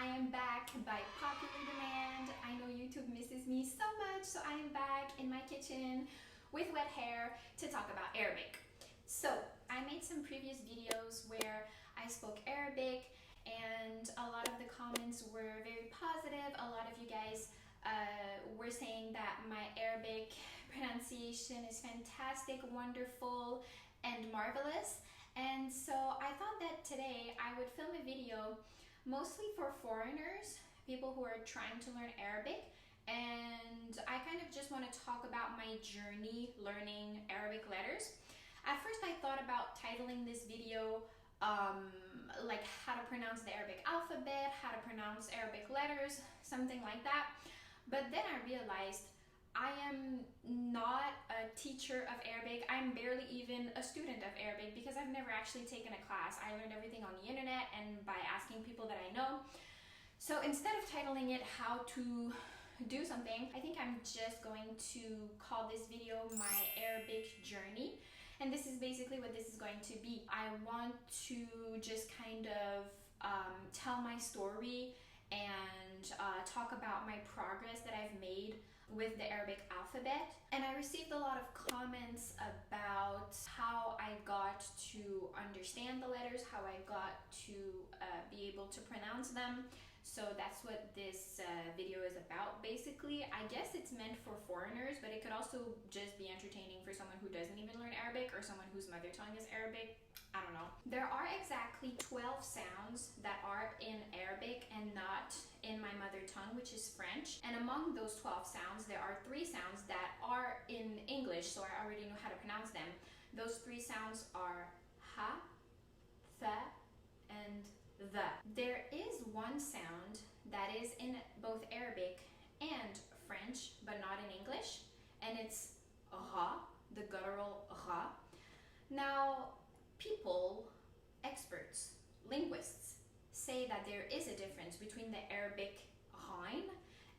I am back by popular demand. I know YouTube misses me so much, so I am back in my kitchen with wet hair to talk about Arabic. So I made some previous videos where I spoke Arabic and a lot of the comments were very positive. A lot of you guys were saying that my Arabic pronunciation is fantastic, wonderful, and marvelous. And so I thought that today I would film a video mostly for foreigners, people who are trying to learn Arabic. And I kind of just want to talk about my journey learning Arabic letters. At first I thought about titling this video like how to pronounce the Arabic alphabet, how to pronounce Arabic letters, something like that. But then I realized I am not a teacher of Arabic. I'm barely even a student of Arabic because I've never actually taken a class. I learned everything on the internet and by asking people that I know. So instead of titling it how to do something, I think I'm just going to call this video my Arabic journey. And this is basically what this is going to be. I want to just kind of tell my story and talk about my progress that I've made with the Arabic alphabet. And I received a lot of comments about how I got to understand the letters, how I got to be able to pronounce them. So that's what this video is about basically. I guess it's meant for foreigners, but it could also just be entertaining for someone who doesn't even learn Arabic or someone whose mother tongue is Arabic. I don't know. There are exactly 12 sounds that are in Arabic and not in my mother tongue, which is French. And among those 12 sounds, there are 3 sounds that are in English, so I already know how to pronounce them. Those 3 sounds are ha, th, and the. There is one sound that is in both Arabic and French, but not in English, and it's ra, the guttural ra. Now, people, experts, linguists, say that there is a difference between the Arabic ghain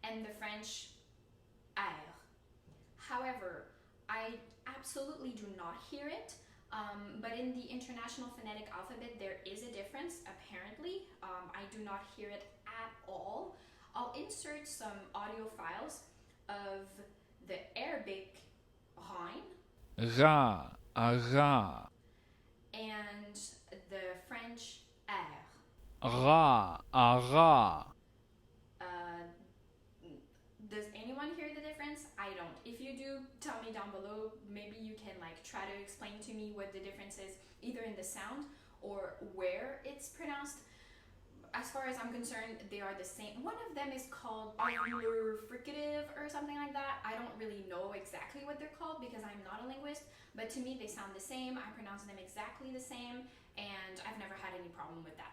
and the French r. However, I absolutely do not hear it. But in the International Phonetic Alphabet, there is a difference, apparently. I do not hear it at all. I'll insert some audio files of the Arabic ghain Ra, ara, and the French r. ra, ara. Does anyone hear the difference? I don't. If you do, tell me down below. Maybe you can try to explain to me what the difference is, either in the sound or where it's pronounced. As far as I'm concerned, they are the same. One of them is called ovular fricative or something like that. I don't really know exactly what they're called because I'm not a linguist, but to me they sound the same. I pronounce them exactly the same, and I've never had any problem with that.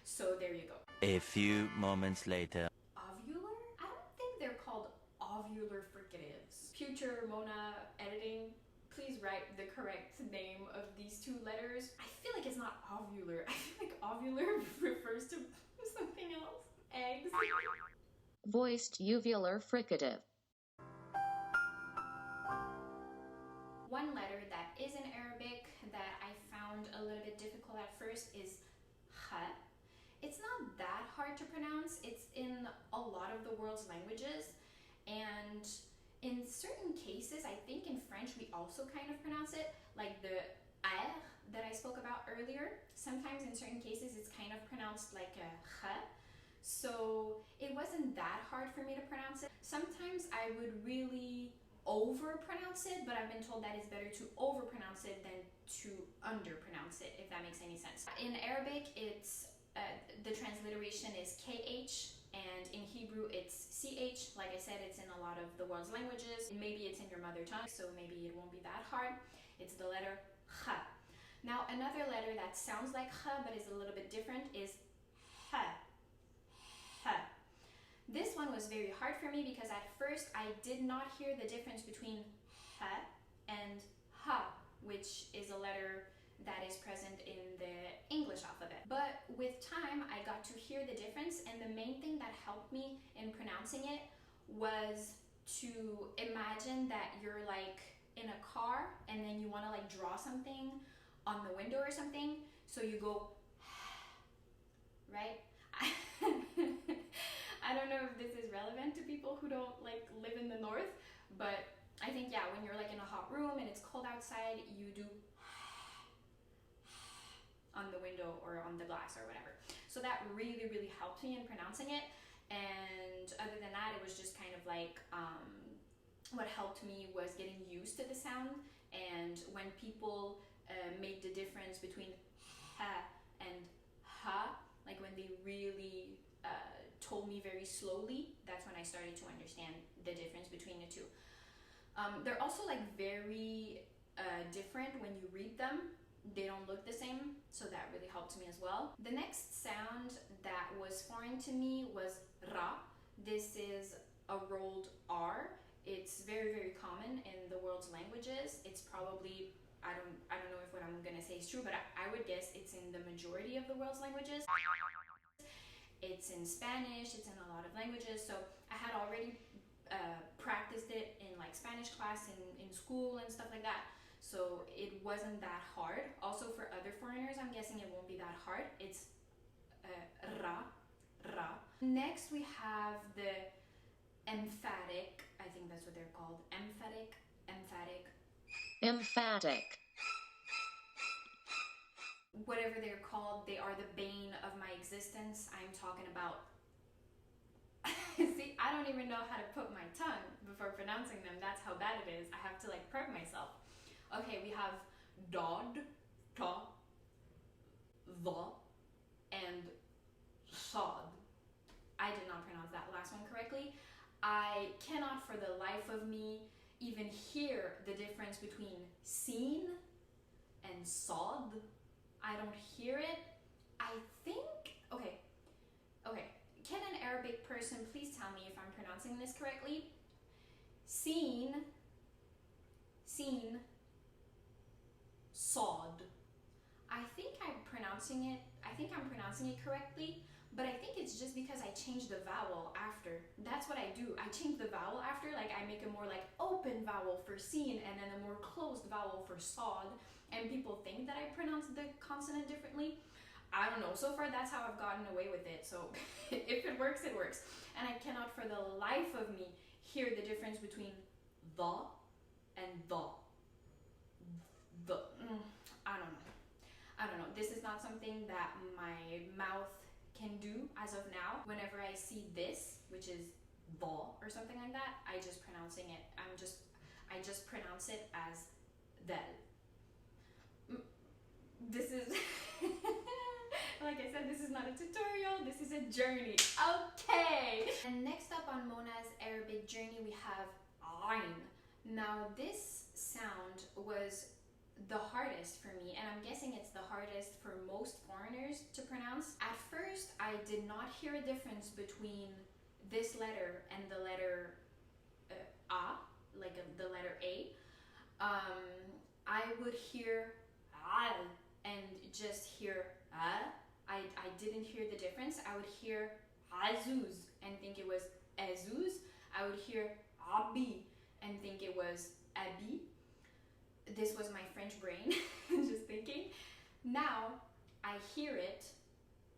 So there you go. A few moments later. Ovular? I don't think they're called ovular fricatives. Future Mona editing, please write the correct name of these 2 letters. I feel like it's not ovular. I feel like ovular refers to something else. Eggs. Voiced uvular fricative. One letter that is in Arabic that I found a little bit difficult at first is kha. It's not that hard to pronounce. It's in a lot of the world's languages, and in certain cases, I think in French we also kind of pronounce it, like the r that I spoke about earlier. Sometimes in certain cases it's kind of pronounced like a kh. So it wasn't that hard for me to pronounce it. Sometimes I would really over-pronounce it, but I've been told that it's better to over-pronounce it than to under-pronounce it, if that makes any sense. In Arabic, it's the transliteration is KH, and in Hebrew it's CH. Like I said, it's in a lot of the world's languages. Maybe it's in your mother tongue, so maybe it won't be that hard. It's the letter Kh. Now, another letter that sounds like Kh but is a little bit different is H. H. This one was very hard for me because at first I did not hear the difference between H and H, which is a letter that is present in the English alphabet. But with time, I got to hear the difference, and the main thing that helped me in pronouncing it was to imagine that you're in a car and then you want to draw something on the window or something, so you go right. know if this is relevant to people who don't like live in the north, but I think, yeah, when you're like in a hot room and it's cold outside, you do on the window or on the glass or whatever. So that really, really helped me in pronouncing it. And other than that, it was just kind of like, what helped me was getting used to the sound. And when people made the difference between ha and ha, like when they really told me very slowly, that's when I started to understand the difference between the two. They're also like very different when you read them. They don't look the same, so that really helped me as well. The next sound that was foreign to me was ra. This is a rolled R. It's very, very common in the world's languages. It's probably, I don't know if what I'm gonna say is true, but I would guess it's in the majority of the world's languages. It's in Spanish, it's in a lot of languages, so I had already practiced it in like Spanish class in school and stuff like that. So it wasn't that hard. Also for other foreigners, I'm guessing it won't be that hard. It's ra, ra. Next we have the emphatic, I think that's what they're called. Emphatic, emphatic. Emphatic. Whatever they're called, they are the bane of my existence. I'm talking about, see, I don't even know how to put my tongue before pronouncing them. That's how bad it is. I have to like prep myself. Okay, we have dod, ta, the, and sod. I did not pronounce that last one correctly. I cannot for the life of me even hear the difference between seen and sod. I don't hear it. I think, okay. Can an Arabic person please tell me if I'm pronouncing this correctly? Seen, sod. I think I'm pronouncing it correctly, but I think it's just because I changed the vowel after. That's what I do. I change the vowel after, like I make a more like open vowel for seen and then a more closed vowel for sod, and people think that I pronounce the consonant differently. I don't know. So far, that's how I've gotten away with it. So if it works, it works. And I cannot for the life of me hear the difference between the and the. I don't know. This is not something that my mouth can do as of now. Whenever I see this, which is the or something like that, I just pronouncing it. I just pronounce it as del. This is like I said, this is not a tutorial, this is a journey. Okay. And next up on Mona's Arabic journey, we have Ain. Now this sound was the hardest for me, and I'm guessing it's the hardest for most foreigners to pronounce. At first, I did not hear a difference between this letter and the letter A, like the letter A. I would hear al and just hear a. I didn't hear the difference. I would hear azuz and think it was azuz. I would hear abi and think it was abi. This was my French brain just thinking. Now I hear it.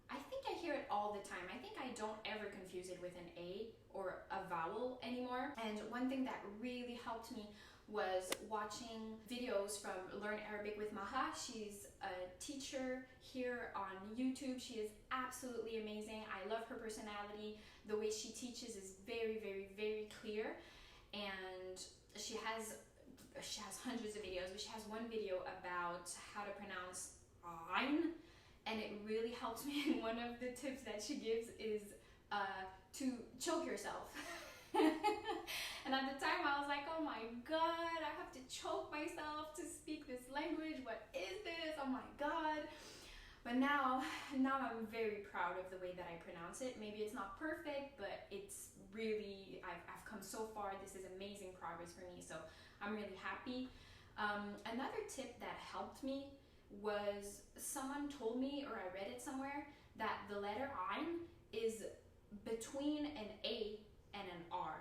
I think I hear it all the time. I think I don't ever confuse it with an A or a vowel anymore. And one thing that really helped me was watching videos from Learn Arabic with Maha. She's a teacher here on YouTube. She is absolutely amazing. I love her personality. The way she teaches is very, very, very clear. And she has hundreds of videos, but she has one video about how to pronounce Ain, and it really helps me. And one of the tips that she gives is to choke yourself. And at the time I was like, oh my god, I have to choke myself to speak this language. What is this? Oh my god. But now I'm very proud of the way that I pronounce it. Maybe it's not perfect, but it's really, I've come so far. This is amazing progress for me, so I'm really happy. Another tip that helped me was someone told me, or I read it somewhere, that the letter Ain is between an A and an R.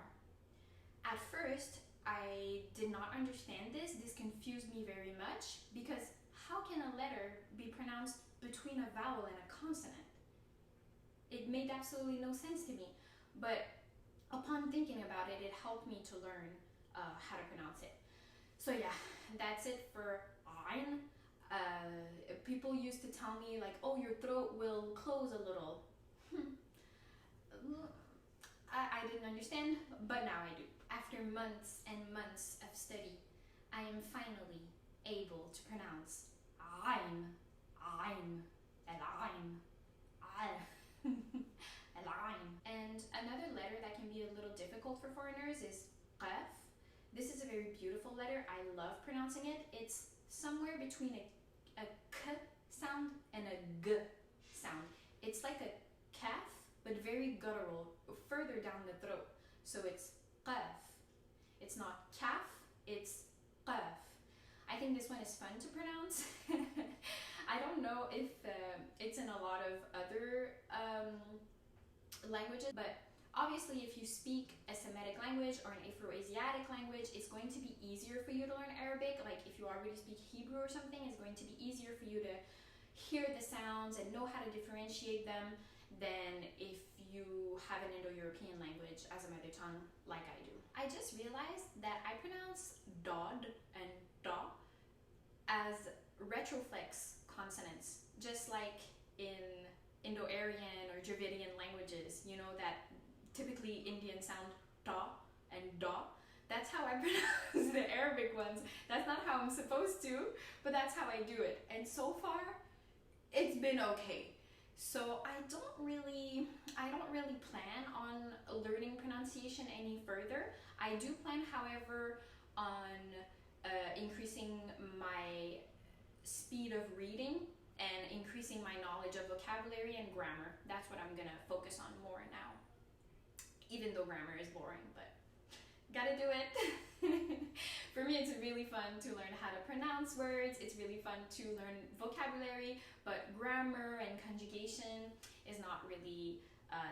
At first, I did not understand this. This confused me very much, because how can a letter be pronounced between a vowel and a consonant? It made absolutely no sense to me. but upon thinking about it, it helped me to learn how to pronounce it. So yeah, that's it for ein. People used to tell me like, oh, your throat will close a little. I didn't understand, but now I do. After months and months of study, I am finally able to pronounce ein, ein, and ein, And another letter that can be a little difficult for foreigners is qaf. This is a very beautiful letter. I love pronouncing it. It's somewhere between a k sound and a g sound. It's like a calf, but very guttural, further down the throat. So it's qaf. It's not calf, it's qaf. I think this one is fun to pronounce. I don't know if it's in a lot of other languages, but obviously if you speak a Semitic language or an Afro-Asiatic language, it's going to be easier for you to learn Arabic. Like if you already speak Hebrew or something, it's going to be easier for you to hear the sounds and know how to differentiate them than if you have an Indo-European language as a mother tongue like I do. I just realized that I pronounce dod and da as retroflex consonants, just like in Indo-Aryan or Dravidian languages, you know, that typically Indian sound ta and da. That's how I pronounce the Arabic ones. That's not how I'm supposed to, but that's how I do it. And so far, it's been okay. So I don't really plan on learning pronunciation any further. I do plan, however, on increasing my speed of reading and increasing my knowledge of vocabulary and grammar. That's what I'm gonna focus on more now. Even though grammar is boring, but gotta do it. For me, it's really fun to learn how to pronounce words. It's really fun to learn vocabulary, but grammar and conjugation is not really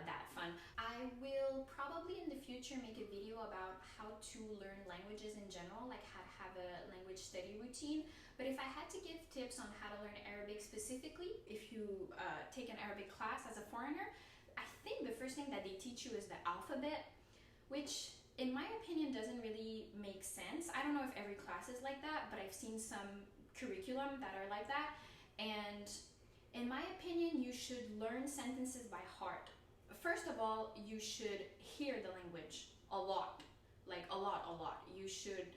that fun. I will probably in the future make a video about how to learn languages in general, like how to have a language study routine. But if I had to give tips on how to learn Arabic specifically, if you take an Arabic class as a foreigner, I think the first thing that they teach you is the alphabet, which in my opinion doesn't really make sense. I don't know if every class is like that, but I've seen some curriculum that are like that. And in my opinion, you should learn sentences by heart. First of all, you should hear the language a lot, like a lot. You should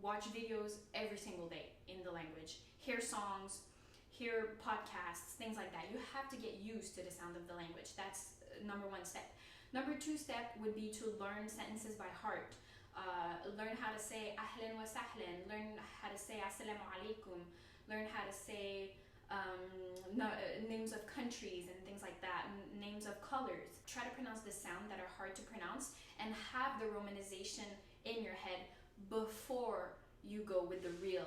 watch videos every single day in the language, hear songs, hear podcasts, things like that. You have to get used to the sound of the language. That's number one step. Number two step would be to learn sentences by heart. Learn how to say ahlan wa sahlan, learn how to say assalamu alaikum, learn how to say names of countries and things like that, names of colors. Try to pronounce the sound that are hard to pronounce and have the romanization in your head before you go with the real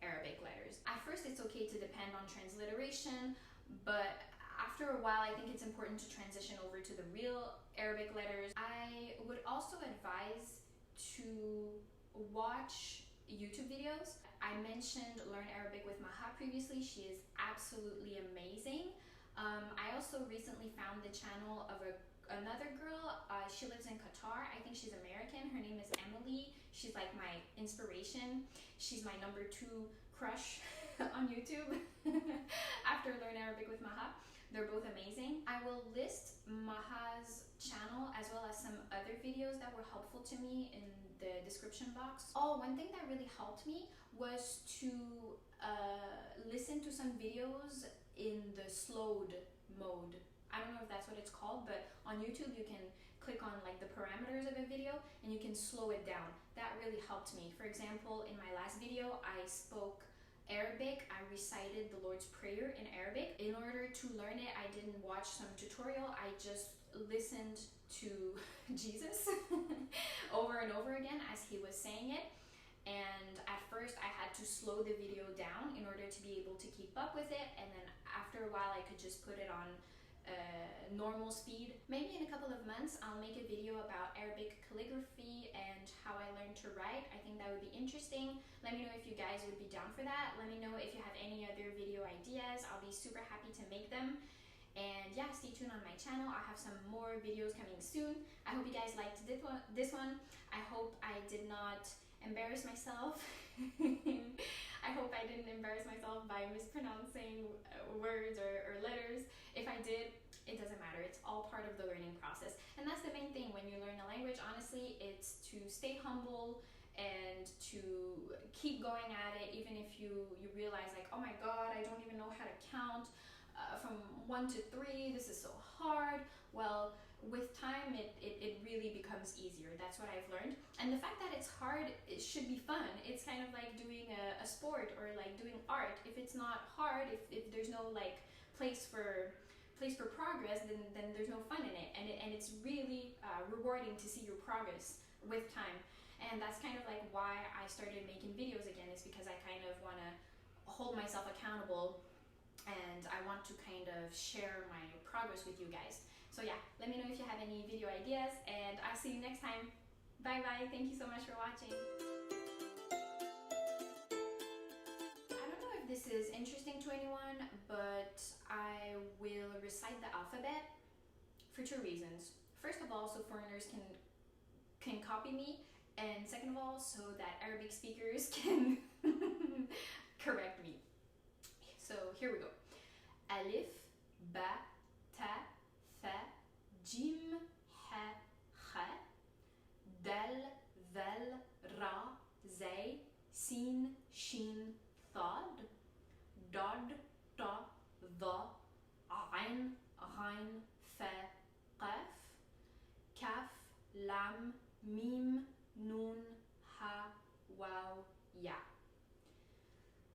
Arabic letters. At first, it's okay to depend on transliteration, but after a while, I think it's important to transition over to the real Arabic letters. I would also advise to watch YouTube videos. I mentioned Learn Arabic with Maha previously. She is absolutely amazing. I also recently found the channel of another girl. She lives in Qatar. I think she's American. Her name is Emily. She's like my inspiration. She's my number 2 crush on YouTube after Learn Arabic with Maha. They're both amazing. I will list Maha's channel as well as some other videos that were helpful to me in the description box. Oh, one thing that really helped me was to listen to some videos in the slowed mode. I don't know if that's what it's called, but on YouTube you can click on like the parameters of a video and you can slow it down. That really helped me. For example, in my last video, I spoke Arabic. I recited the Lord's Prayer in Arabic. In order to learn it, I didn't watch some tutorial. I just listened to Jesus over and over again as he was saying it. And at first I had to slow the video down in order to be able to keep up with it. And then after a while I could just put it on normal speed. Maybe in a couple of months I'll make a video about Arabic calligraphy and how I learned to write. I think that would be interesting. Let me know if you guys would be down for that. Let me know if you have any other video ideas. I'll be super happy to make them. And yeah, stay tuned on my channel. I have some more videos coming soon. I hope you guys liked this one. I hope I did not embarrass myself. I hope I didn't embarrass myself by mispronouncing words or letters. If I did, it doesn't matter. It's all part of the learning process. And that's the main thing when you learn a language, honestly, it's to stay humble and to keep going at it, even if you realize like, oh my God, I don't even know how to count from 1 to 3. This is so hard. Well, with time, it really becomes easier. That's what I've learned. And the fact that it's hard, it should be fun. It's kind of like doing a sport or like doing art. If it's not hard, if there's no like place for progress, then there's no fun in it. And it's really rewarding to see your progress with time. And that's kind of like why I started making videos again, is because I kind of want to hold myself accountable, and I want to kind of share my progress with you guys. So yeah, let me know if you have any video ideas, and I'll see you next time. Bye bye. Thank you so much for watching. I don't know if this is interesting to anyone, but I will recite the alphabet for 2 reasons. First of all, so foreigners can copy me, and second of all, so that Arabic speakers can correct me. So here we go. Alif, ba, ta, tha, jim, ha, kha, dal, val, ra, zay, sin, shin, thad, dad, ta, dha, ain, ghain, fa, qaf, kaf, lam, mim, nun,